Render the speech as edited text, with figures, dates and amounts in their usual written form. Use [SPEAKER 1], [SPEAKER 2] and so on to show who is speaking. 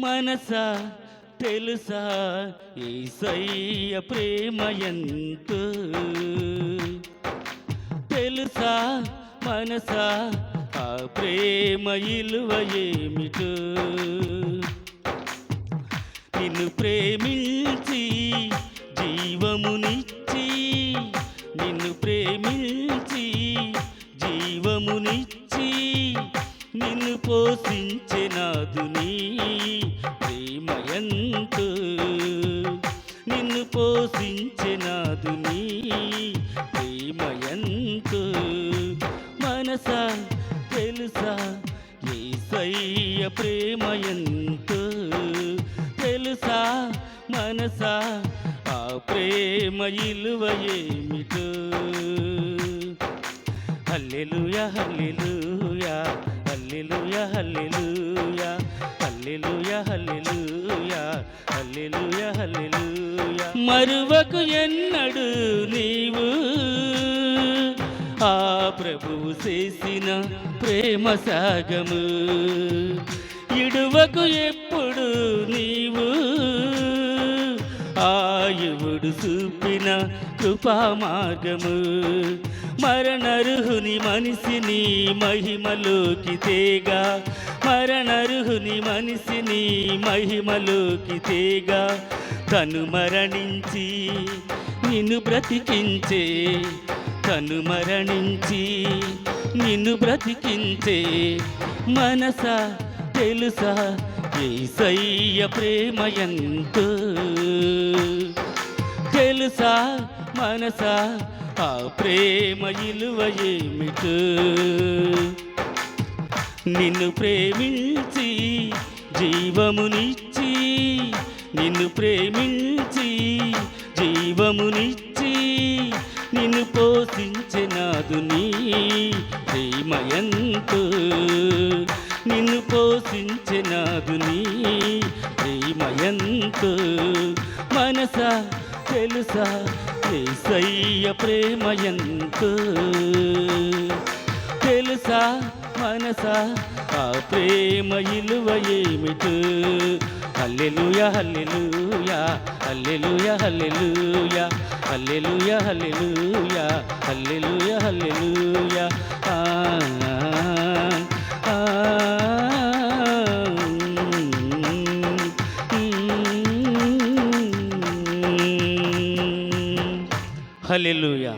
[SPEAKER 1] మనసా తెలుసా యేసయ్య ప్రేమ ఎంతో, తెలుసా మనసా ఆ ప్రేమ ఇలువ ఏమిటో. నిన్ను ప్రేమించి జీవమునిచ్చి, నిన్ను ప్రేమించి జీవమునిచ్చి, నిన్ను పోషించెనాదుని ప్రేమ ఎంతో, నిన్ను పోషించెనాదుని ప్రేమ ఎంతో. మనసా తెలుసా యేసయ్య ప్రేమ ఎంతో, తెలుసా మనసా ఆ ప్రేమ ఇలువ ఏమిటో. హల్లెలూయా హల్లెలూయా హల్లెలూయా హల్లెలూయా హల్లెలూయా హల్లెలూయా హల్లెలూయా హల్లెలూయా. మరువకు ఎన్నడు నీవు ఆ ప్రభువు చేసిన ప్రేమ సాగము, ఇడువకు ఎప్పుడు నీవు ఆయువుడు చూపిన కృపా మార్గము. మరణరుహుని మనిషిని మహిమలోకి తేగా, మరణరుహుని మనిషిని మహిమలోకి తేగా, తను మరణించి నిన్ను బ్రతికించే, తను మరణించి నిన్ను బ్రతికించే. మనసా తెలుసా యేసయ్య ప్రేమ ఎంతో, తెలుసా మనసా ఆ ప్రేమ ఇలువ ఏమిటో. నిన్ను ప్రేమించి జీవమునిచ్చి, నిన్ను ప్రేమించి జీవమునిచ్చి, నిన్ను పోషించెనాదుని ప్రేమ ఎంతో, నిన్ను పోషించెనాదుని ప్రేమ ఎంతో. మనసా తెలుసా యేసయ్య ప్రేమ ఎంతో, తెలుసా మనసా ఆ ప్రేమ ఇలువ ఏమిటో. హల్లెలూయా హల్లెలూయా హల్లెలూయా హల్లెలూయా హల్లెలూయా హల్లెలూయా హల్లెలూయా హల్లెలూయా. హల్లెలూయా.